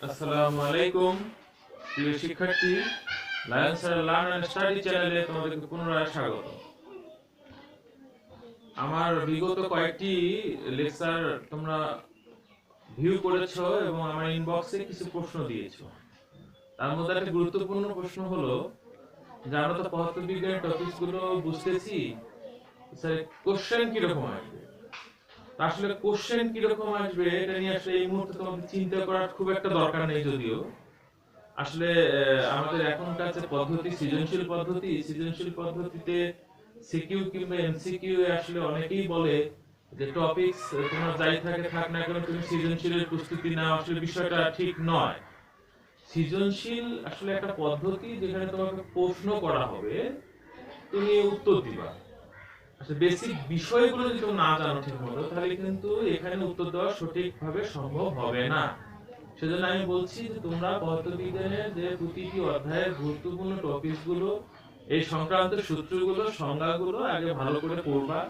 আসসালামু আলাইকুম প্রিয় শিক্ষার্থী, lion sir learn and study চ্যানেলে তোমাদেরকে পুনরায় স্বাগত। আমার বিগত কয়েকটি লেকচার তোমরা ভিউ করেছো এবং আমার ইনবক্সে কিছু প্রশ্ন দিয়েছো। তার মধ্যে একটা গুরুত্বপূর্ণ প্রশ্ন হলো যে আমরা তো পদার্থবিজ্ঞানের টপিকগুলো বুঝতেছি, স্যার কোশ্চেন কিরকম আসবে। আসলে কোশ্চেন কিরকম আসবে এটা নিয়ে আসলে এই মুহূর্তে তোমাদের চিন্তা করার খুব একটা দরকার নেই। যদিও আসলে আমাদের এখনকার যে পদ্ধতি সৃজনশীল পদ্ধতিতে সিকিউ কিংবা এমসিকিউ আসলে অনেকেই বলে যে টপিকস তোমার যাই থাকে থাক না কেন তুমি সৃজনশীলের প্রস্তুতি নাও, আসলে বিষয়টা ঠিক নয়। সৃজনশীল আসলে একটা পদ্ধতি যেখানে তোমাকে প্রশ্ন করা হবে, তুমি উত্তর দিবা। আচ্ছা, বেসিক বিষয়গুলো যদি তুমি না জানো ঠিক মতো, তাহলে কিন্তু এখানে উত্তর দেওয়া সঠিকভাবে সম্ভব হবে না। সেজন্য আমি বলছি যে তোমরা পদার্থবিজ্ঞানের যে প্রতিটি অধ্যায়ের গুরুত্বপূর্ণ টপিকগুলো, এই সংক্রান্ত সূত্রগুলো, সংজ্ঞাগুলো আগে ভালো করে পড়বা।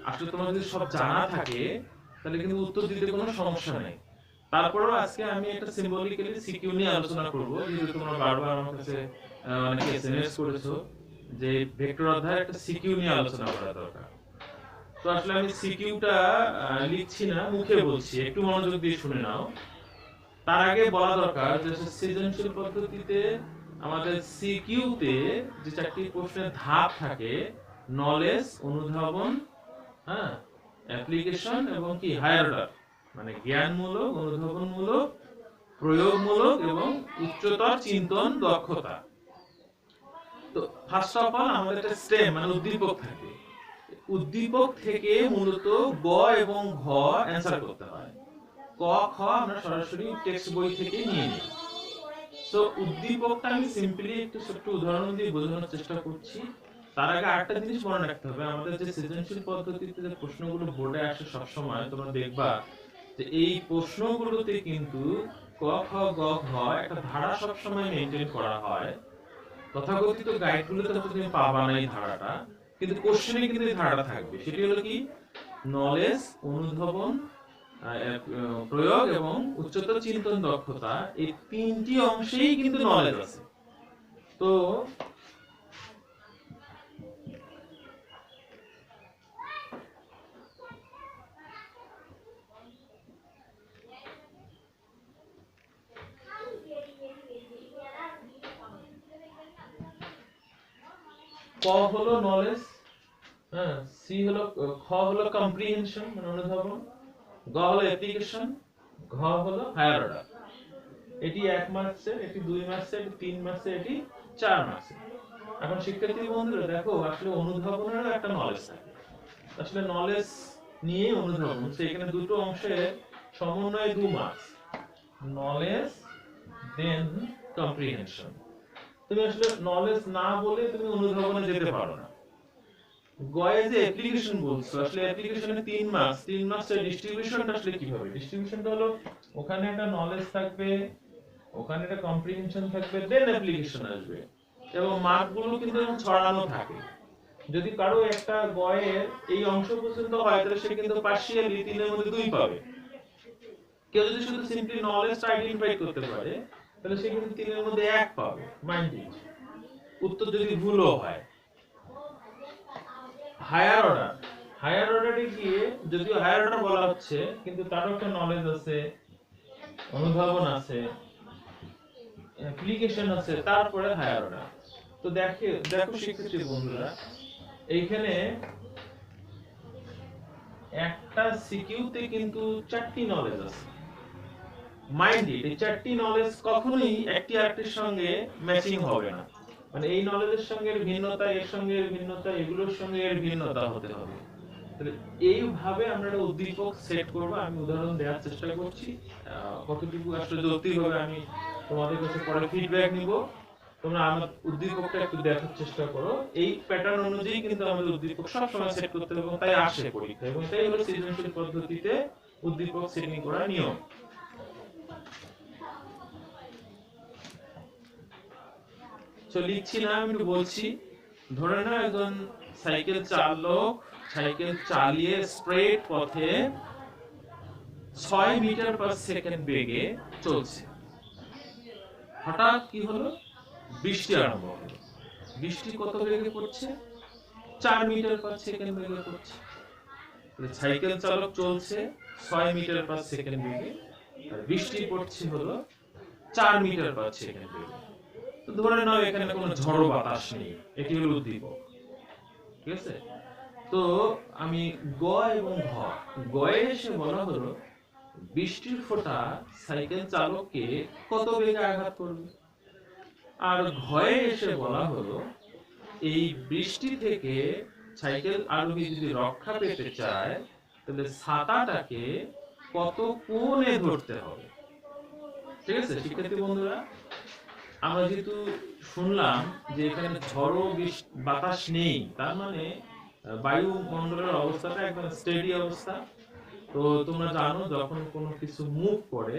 আসলে তোমার যদি সব জানা থাকে তাহলে কিন্তু উত্তর দিতে কোনো সমস্যা নেই। তারপরেও আজকে আমি একটা সিম্বলিক্যালি সিকিউ নিয়ে আলোচনা করব, যেহেতু তোমরা বারবার আমার কাছে অনেকে এসএমএস করেছো যে ভেক্টর অধ্যায়ে একটা সিকিউ নিয়ে আলোচনা করা দরকার। তো আসলে আমি সিকিউটা লিখছি না, মুখে বলছি, একটু মনোযোগ দিয়ে শুনে নাও। তার আগে বলা দরকার যে সৃজনশীল পদ্ধতিতে আমাদের সিকিউতে যে চারটি প্রশ্নের ধাপ থাকে, নলেজ, অনুধাবন, হ্যাঁ, অ্যাপ্লিকেশন এবং কি হায়ার অর্ডার, মানে জ্ঞানমূলক, অনুধাবনমূলক, প্রয়োগমূলক এবং উচ্চতর চিন্তন দক্ষতা। তো ফার্স্ট অফ অল আমাদের একটা স্টেম মানে উদ্দীপক থাকে। উদ্দীপক থেকে মূলত গ এবং ঘ অ্যানসার করতে হয়। ক খ আমরা সরাসরি টেক্সট বই থেকে নিয়ে নিই। সো উদ্দীপকটা আমি সিম্পলি একটু ছোট্ট উদাহরণ দিয়ে বোঝানোর চেষ্টা করছি। তার আগে আরেকটা জিনিস মনে রাখতে হবে, আমাদের যে সৃজনশীল পদ্ধতিতে যে প্রশ্নগুলো বোর্ডে আসে সবসময় তোমরা দেখবা যে এই প্রশ্নগুলোতে কিন্তু ক খ গ ঘ একটা ধারা সবসময় মেনটেন করা হয়। তথাকথিত গাইডগুলোতে হয়তো তুমি পাবা না এই ধারাটা, কিন্তু কোশ্চেনে কিন্তু এই ধারাটা থাকবে। সেটি হলো কি, নলেজ, অনুধাবন, প্রয়োগ এবং উচ্চতর চিন্তন দক্ষতা, এই তিনটি অংশেই কিন্তু নলেজ আছে। তো ক হলো নলেজ, হ্যাঁ, সি হলো, খ হলো কম্প্রিহেনশন মানে অনুধাবন, গ হলো অ্যাপ্লিকেশন, ঘ হলো হায়ার অর্ডার। এটি 1 মার্কসের, এটি 2 মার্কসের, এটি 3 মার্কসের, এটি 4 মার্কসের। এখন শিক্ষার্থী বন্ধুরা দেখো, আসলে অনুধাবনেরও একটা নলেজ থাকে। আসলে নলেজ নিয়ে অনুধাবন, সেখানে দুটো অংশে সমন্বয়ে 2 মার্কস, নলেজ দেন কম্প্রিহেনশন। তুমি আসলে নলেজ না বলে তুমি অনুধাবনে যেতে পারো না। গয়ে যে অ্যাপ্লিকেশন বলছো, আসলে অ্যাপ্লিকেশনে 3 মার্কস, 3 মার্কসের ডিস্ট্রিবিউশনটা আসলে কিভাবে? ডিস্ট্রিবিউশনটা হলো ওখানে একটা নলেজ থাকবে, ওখানে একটা কম্প্রিহেনশন থাকবে, দেন অ্যাপ্লিকেশন আসবে, এবং মার্কগুলো কিন্তু ছড়ানো থাকে। যদি কারো একটা গয়ের এই অংশ পর্যন্ত হয় তাহলে সে কিন্তু পার্শিয়ালি 3 এর মধ্যে 2 পাবে। কেউ যদি শুধু সিম্পলি নলেজটা আইডেন্টিফাই করতে পারে তাহলে সে কিন্তু 3 এর মধ্যে 1 পাবে। মাইন্ড ইট, উত্তর যদি ভুলও হয়। হায়ার অর্ডার, হায়ার অর্ডারে গিয়ে যদিও হায়ার অর্ডার বলা হচ্ছে, কিন্তু তারও একটা নলেজ আছে, অনুধাবন আছে, অ্যাপ্লিকেশন আছে, তারপরে হায়ার অর্ডার। তো দেখো শিক্ষার্থী বন্ধুরা, এইখানে একটা সিকিউতে কিন্তু 4টি নলেজ আছে। মাইন্ড ইট, এই 4টি নলেজ কখনোই একটি আরেকটির সঙ্গে ম্যাচিং হবে না। মানে এই নলেজের সঙ্গে এর ভিন্নতা, এর সঙ্গে এর ভিন্নতা, এগুলোর সঙ্গে এর ভিন্নতা হতে হবে। তাহলে এইভাবে আমরা একটা উদ্দীপক সেট করব। আমি উদাহরণ দেওয়ার চেষ্টা করছি, কতটুকু আসলে যৌক্তিকভাবে আমি তোমাদের কাছে পরে ফিডব্যাক নিব। তোমরা আমার উদ্দীপকটা একটু দেখার চেষ্টা করো। এই প্যাটার্ন অনুযায়ী কিন্তু আমাদের উদ্দীপক সবসময় সেট করতে হবে এবং তাই আসে পরীক্ষা, এবং তাই হলো সৃজনশীল পদ্ধতিতে উদ্দীপক সেটিং করার নিয়ম। তো লিখছি না, আমি একটু বলছি। ধরে নাও একজন সাইকেল চালক সাইকেল চালিয়ে স্ট্রেট পথে 6 মিটার পার সেকেন্ড বেগে চলছে। হঠাৎ কি হলো, বৃষ্টি আরম্ভ হলো। বৃষ্টি কত বেগে পড়ছে? 4 মিটার পার সেকেন্ড বেগে পড়ছে। সাইকেল চালক চলছে 6 মিটার পার সেকেন্ড বেগে, আর বৃষ্টি পড়ছে হলো 4 মিটার পার সেকেন্ড বেগে। তো ধরে নাও এখানে কোনো ঝড়ো বাতাস নেই, এটি হলো উদ্দীপক। ঠিক আছে? তো আমি গ এবং ঘ, গয়ে এসে বলা হলো বৃষ্টির ফোঁটা সাইকেল চালককে কত বেগে আঘাত করবে, আর ঘয়ে এসে বলা হলো এই বৃষ্টি থেকে সাইকেল আরোহী যদি রক্ষা পেতে চায় তাহলে ছাতাটাকে কত কোণে ধরতে হবে। ঠিক আছে শিক্ষার্থী বন্ধুরা, আমরা যেহেতু শুনলাম যে এখানে ঝড়ো বাতাস নেই, তার মানে বায়ুমণ্ডলের অবস্থাটা একদম স্টেডি অবস্থা। তো তোমরা জানো যখন কোনো কিছু মুভ করে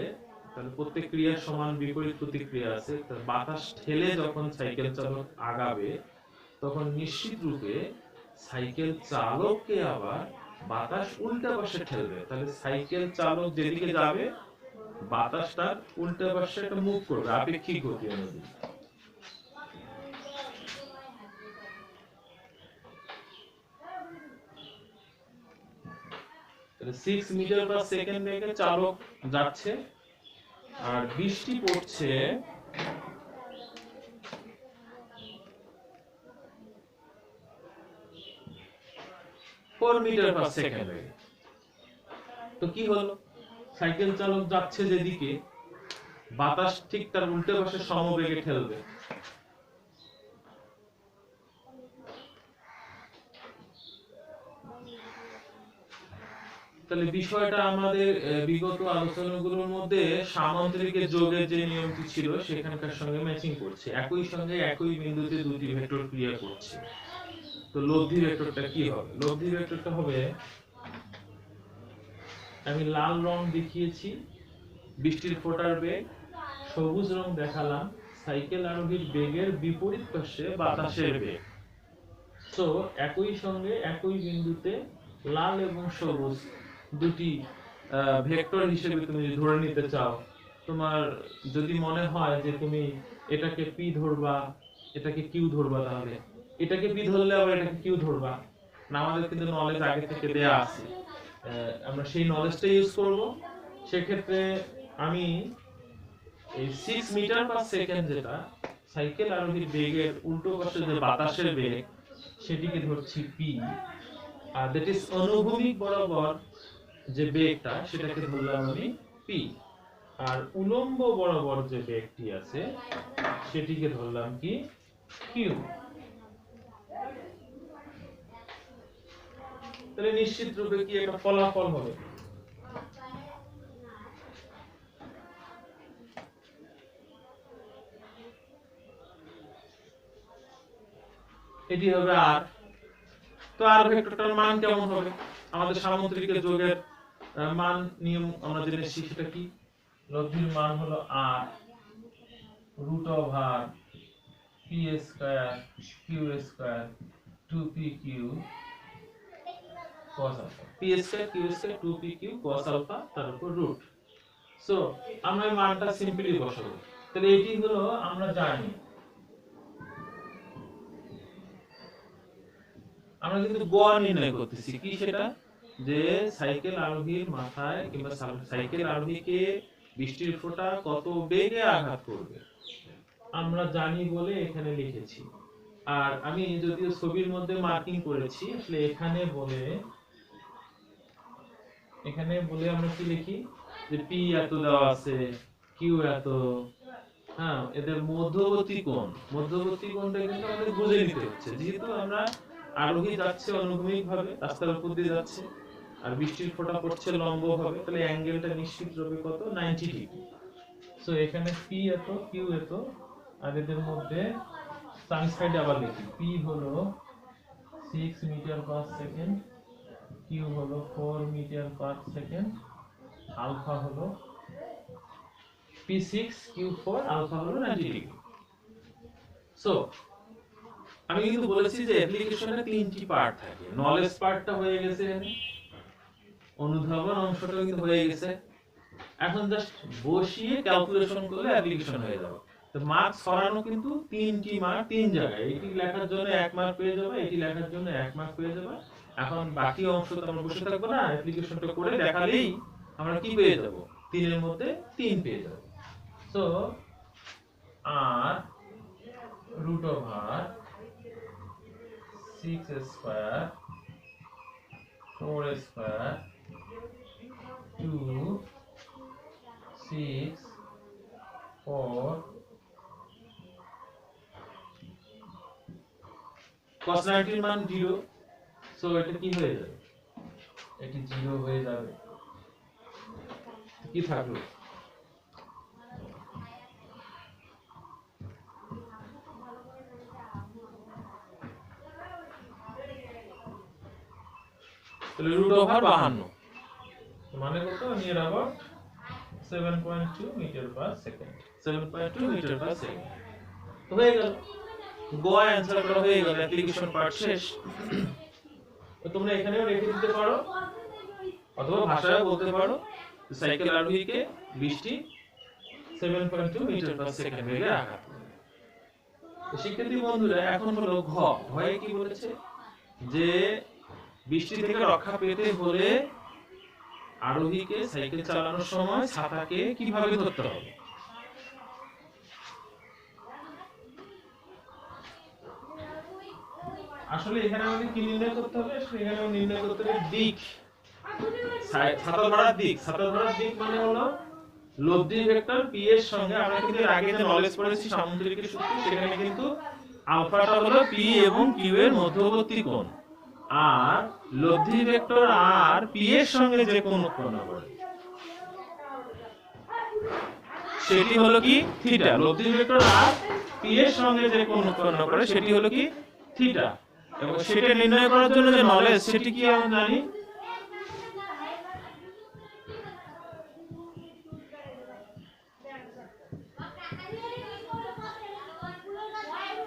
তাহলে প্রত্যেক ক্রিয়ার সমান বিপরীত প্রতিক্রিয়া আছে। বাতাস ঠেলে যখন সাইকেল চালক আগাবে তখন নিশ্চিত রূপে সাইকেল চালককে আবার বাতাস উল্টা পাশে ঠেলবে। তাহলে সাইকেল চালক যেদিকে যাবে বাতাসটা উল্টা পাশে একটা মুভ করবে আপেক্ষিক গতি অনুযায়ী। তাহলে 6 মিটার পার সেকেন্ড বেগে চালক যাচ্ছে, আর বৃষ্টি পড়ছে 4 মিটার পার সেকেন্ড বেগে। তো কি হলো, সাইকেল চালক যাচ্ছে যেদিকে বাতাস ঠিক তার উল্টো পাশে সমবেগে ঠেলবে। তাহলে বিষয়টা আমাদের বিগত আলোচনাগুলোর মধ্যে সামান্তরিকের যোগের যে নিয়মটি ছিল সেখানকার সঙ্গে ম্যাচিং করছে। একই সঙ্গে একই বিন্দুতে দুটি ভেক্টর ক্রিয়া করছে। তো লব্ধি ভেক্টরটা কি হবে? লব্ধি ভেক্টরটা হবে, আমি লাল রং দেখিয়েছি বৃষ্টির ফোঁটার বেগ, সবুজ রং দেখালাম সাইকেল আরোহীর বেগের বিপরীত পাশে বাতাসের বেগ। তো একই সঙ্গে একই বিন্দুতে লাল এবং সবুজ দুটি ভেক্টর হিসেবে তুমি ধরে নিতে চাও, তোমার যদি মনে হয় যে তুমি এটাকে পি ধরবা এটাকে কিউ ধরবা, তাহলে এটাকে পি ধরলে আবার এটাকে কিউ ধরবা না। আমাদের কিন্তু নলেজ আগে থেকে দেয়া আছে, আমরা সেই নলেজটা ইউজ করব। সেক্ষেত্রে আমি এই 6 মিটার পার সেকেন্ড যেটা সাইকেল আরোহীর বেগের উল্টো পাশে যে বাতাসের বেগ সেটিকে ধরছি পি, আর দ্যাট ইজ অনুভূমিক বরাবর যে বেগটা সেটাকে ধরলাম আমি পি, আর উলম্ব বরাবর যে বেগটি আছে সেটিকে ধরলাম কি কিউ। তাহলে নিশ্চিত রূপে কি একটা ফলাফল হবে। এটি হবে আর। তো আর ভেক্টরটার মান কেমন হবে? আমাদের সামান্তরিকের যোগের মান নিয়ম আমরা জেনেছি, সেটা কি? লব্ধির মান হলো r root over p square q square 2pq cos আলফা। p square q square 2pq cos আলফা তার উপর রুট। সো আমরা এই মানটা সিম্পলি বসাবো। তাহলে এটি হলো আমরা জানি, আমরা কিন্তু গ নির্ণয় করতেছি কি সেটা, যে সাইকেল আরোহীর মাথায় কিংবা সাইকেল আরোহীকে বৃষ্টির ফোঁটা কত বেগে আঘাত করবে আমরা জানি বলে এখানে লিখেছি। আর আমি যদিও ছবির মধ্যে মার্কিং করেছি, আসলে এখানে বলে আমরা কি লিখি যে পি এত দেওয়া আছে, কিউ এত, হ্যাঁ এদের মধ্যবর্তী কোণটা কিন্তু আমাদের বুঝে নিতে হচ্ছে। যেহেতু আমরা আরোহী যাচ্ছে অনুভূমিক ভাবে রাস্তার উপর দিয়ে যাচ্ছে আর বৃষ্টির ফোঁটা পড়ছে লম্ব ভাবে, তাহলে অ্যাঙ্গেলটা নিশ্চিত রূপে কত 90 ডিগ্রি। সো এখানে পি এত কিউ এত, আর এদের মধ্যে সাইন সাইড আবার লিখি, পি হলো 6 মিটার পার সেকেন্ড, কিউ হলো 4 মিটার পার সেকেন্ড, আলফা হলো p6 q4 আলফা হলো 90 ডিগ্রি। সো আমি কিন্তু বলেছি যে অ্যাপ্লিকেশনে তিনটি পার্ট থাকে। নলেজ পার্টটা হয়ে গেছে, অনুধাবন অংশটা কিন্তু হয়ে গেছে। এখন জাস্ট বসিয়ে ক্যালকুলেশন করলে অ্যাপ্লিকেশন হয়ে যাবে। তো মার্ক সরানো কিন্তু 3টি মার্ক 3 জায়গায়, এটি লেখার জন্য 1 মার্ক পেয়ে যাবে, এটি লেখার জন্য 1 মার্ক পেয়ে যাবে। এখন বাকি অংশ তো আমরা বসে থাকবো না, অ্যাপ্লিকেশনটা করে দেখালেই আমরা কি পেয়ে যাব, 3 এর মধ্যে 3 পেয়ে যাব। সো আর √6 স্কয়ার 4 স্কয়ার 2 6 4 cos 90 এর মান 0, সো এটা কি হয়ে যাবে, এটি 0 হয়ে যাবে। কি থাকলো, তাহলে √52 মানে কত, near about 7.2 meter per second, 7.2 meter per second হয়ে গেল। গোয়া অ্যানসার করা হয়ে গেল, অ্যাপ্লিকেশন পার্ট শেষ। তো তোমরা এখানেও রেখে দিতে পারো অথবা ভাষায় বলতে পারো সাইকেল আরোহীকে বৃষ্টি 7.2 মিটার পার সেকেন্ড বেগে আঘাত করে। তো শিক্ষার্থী বন্ধুরা, এখন হলো ঘয়ে কি বলেছে, যে বৃষ্টি থেকে রক্ষা পেতে হলে আরোহীকে সাইকেল চালানোর সময় ছাতাকে কিভাবে ধরতে হবে। আসলে এখানে আমাদের কি নির্ণয় করতে হবে, এখানে নির্ণয় করতে হবে দিক, ছাতা ধরার দিক। ছাতা ধরার দিক মানে হলো লব্ধি ভেক্টর p এর সঙ্গে, আমরা কিন্তু এর আগে যে নলেজ পড়েছি সামুদ্রিকের সূত্র, সেখানে কিন্তু আলফাটা হলো p এবং q এর মধ্যবর্তী কোণ, আর লব্ধি ভেক্টর r p এর সঙ্গে যে কোণ উৎপন্ন করে সেটি হলো কি থিটা। লব্ধি ভেক্টর r p এর সঙ্গে যে কোণ উৎপন্ন করে সেটি হলো কি থিটা। এবং সেটা নির্ণয় করার জন্য যে নলেজ, সেটি কি আমরা জানি,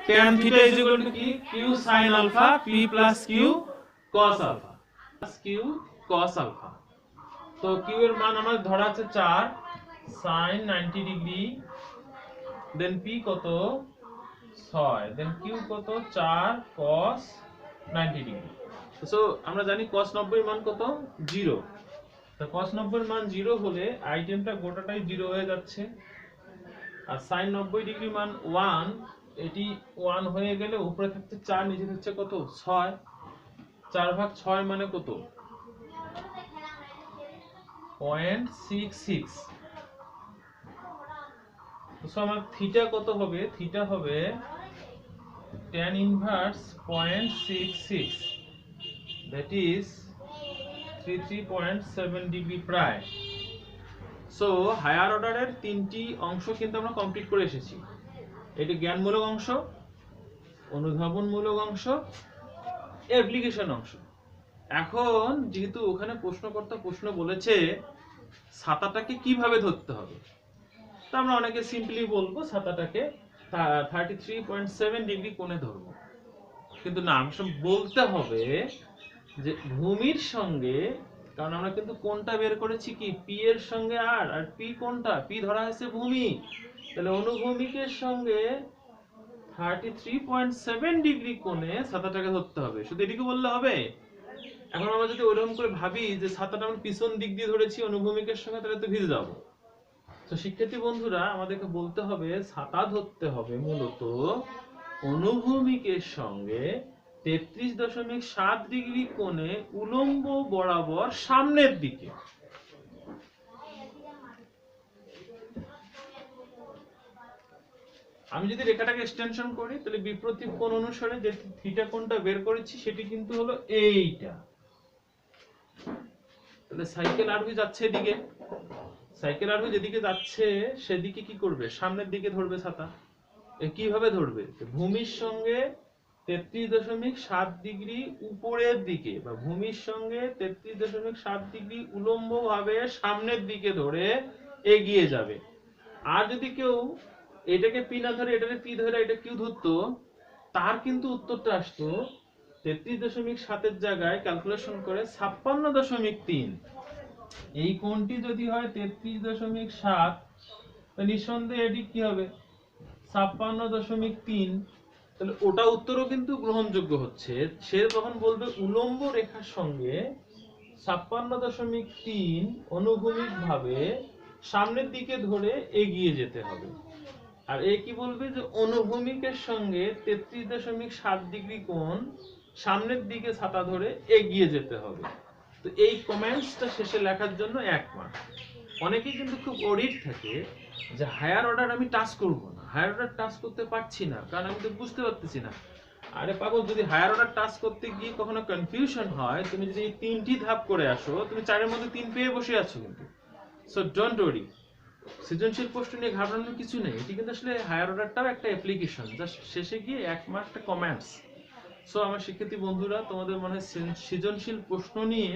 tan theta is equal to কি q sin alpha p plus q cos alpha plus q cos alpha। তো q এর মান আমাদের ধরা আছে 4 sin 90 ডিগ্রি, দেন p কত 6, দেন q কত 4 cos 90 ডিগ্রি। সো আমরা জানি cos 90 এর মান কত 0। তো cos 90 এর মান 0 হলে আইটেমটা গোটাটাই 0 হয়ে যাচ্ছে, আর sin 90 ডিগ্রি মান 1, এটি 1 হয়ে গেলে উপরে থাকছে 4, নিচে থাকছে কত 6, 4/6 মানে কত 0.66। তো আমার থিটা কত হবে, থিটা হবে tan inverse 0.66, that is 33.7 degree প্রায়। সো হায়ার অর্ডারের 3টি অংশ কিন্তু আমরা কমপ্লিট করে এসেছি। এটি জ্ঞানমূলক অংশ, অনুধাবনমূলক অংশ, অ্যাপ্লিকেশন অংশ। এখন যেহেতু ওখানে প্রশ্নকর্তা প্রশ্ন বলেছে ছাতাটাকে কিভাবে ধরতে হবে, তা আমরা অনেকে সিম্পলি বলবো ছাতাটাকে 33.7 ডিগ্রি কোণে ধরবো, কিন্তু না, আমাকে বলতে হবে যে ভূমির সঙ্গে, কারণ আমরা কিন্তু কোণটা বের করেছি কি p এর সঙ্গে আর p কোণটা, p ধরা হয়েছে ভূমি, তাহলে অনুভূমিকের সঙ্গে 33.7 ডিগ্রি কোণে ছাতাটাকে ধরতে হবে। শুধু এটুকু বললে হবে? এখন আমরা যদি ওইরকম করে ভাবি যে ছাতাটা আমরা পিছন দিক দিয়ে ধরেছি অনুভূমিকের সঙ্গে, তাহলে তো ভিজে যাবো। তো শিক্ষার্থী বন্ধুরা, আমাদেরকে বলতে হবে ছাতা ধরতে হবে মূলত অনুভূমিকের সঙ্গে 33.7 ডিগ্রি কোণে উলম্ব বরাবর সামনের দিকে। আমি যদি রেখাটাকে এক্সটেনশন করি, তাহলে বিপরীত কোণ অনুসারে যে থিটা কোণটা বের করেছি সেটি কিন্তু হলো এইটা। তাহলে সাইকেল আরোহী যাচ্ছে এদিকে, সাইকেল আরোহী যেদিকে যাচ্ছে সেদিকে কি করবে, সামনের দিকে ধরবে ছাতা। কিভাবে ধরবে, ভূমির সঙ্গে 33.7 ডিগ্রি উপরের দিকে, বা ভূমির সঙ্গে 33.7 ডিগ্রি উলম্ব ভাবে সামনের দিকে ধরে এগিয়ে যাবে। আর যদি কেউ এটাকে পি না ধরে এটাকে পি ধরে এটা কিউ ধরতো, তার কিন্তু উত্তরটা আসতো 33.7 এর জায়গায় ক্যালকুলেশন করে 56.3। এই কোণটি যদি হয় 33.7, তো নিঃসন্দেহে এটি কি হবে 56.3, তাহলে ওটা উত্তরও কিন্তু গ্রহণযোগ্য হচ্ছে। সে তখন বলবে উলম্ব রেখার সঙ্গে 56.3 অনুভূমিক ভাবে সামনের দিকে ধরে এগিয়ে যেতে হবে। আর এ কি বলবে যে অনুভূমিকের সঙ্গে 33.7 ডিগ্রি কোণ সামনের দিকে ছাতা ধরে এগিয়ে যেতে হবে। তো এই কমেন্টসটা শেষে লেখার জন্য 1 মার্ক। অনেকেই কিন্তু খুব অডিট থাকে যে হায়ার অর্ডার আমি টাচ করব না, হায়ার অর্ডার টাচ করতে পারছি না কারণ আমি তো বুঝতে পারতেছি না। আরে পাগল, যদি হায়ার অর্ডার টাচ করতে গিয়ে কখনো কনফিউশন হয়, তুমি যদি এই 3টি ধাপ করে আসো, তুমি 4-এর মধ্যে 3 পেয়ে বসে আছো কিন্তু। সো ডোন্ট ওয়ারি, সৃজনশীল প্রশ্ন নিয়ে ঘাবড়ানোর কিছু নেই। এটি কিন্তু আসলে হায়ার অর্ডারটাও একটা অ্যাপ্লিকেশন, জাস্ট শেষে গিয়ে 1 মার্কটা কমেন্টস। সো আমার শিক্ষার্থী বন্ধুরা, তোমাদের মনে হয় সৃজনশীল প্রশ্ন নিয়ে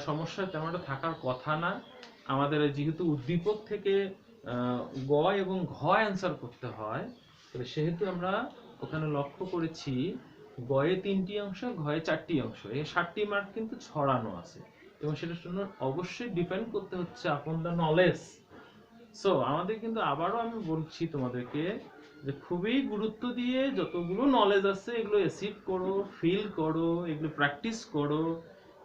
সমস্যা তেমন একটা থাকার কথা না। আমাদের যেহেতু উদ্দীপক থেকে গ এবং ঘ অ্যান্সার করতে হয়, তবে সেহেতু আমরা ওখানে লক্ষ্য করেছি গয়ে 3টি অংশ, ঘয়ে 4টি অংশ, এই 60টি মার্ক কিন্তু ছড়ানো আছে এবং সেটার জন্য অবশ্যই ডিপেন্ড করতে হচ্ছে আপন দ্য নলেজ। সো আমাদের কিন্তু আবারও আমি বলছি তোমাদেরকে যে খুবই গুরুত্ব দিয়ে যতগুলো নলেজ আছে এগুলো অ্যাচিভ করো, ফিল করো, এগুলো প্র্যাকটিস করো,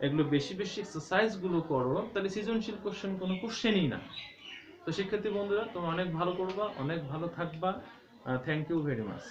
এগুলো বেশি বেশি এক্সারসাইজ গুলো করো, তাহলে সৃজনশীল কোশ্চেন কোনো কোশ্চেনই না। তো শিক্ষার্থী বন্ধুরা, তোমরা অনেক ভালো করবা, অনেক ভালো থাকবা। Thank you very much.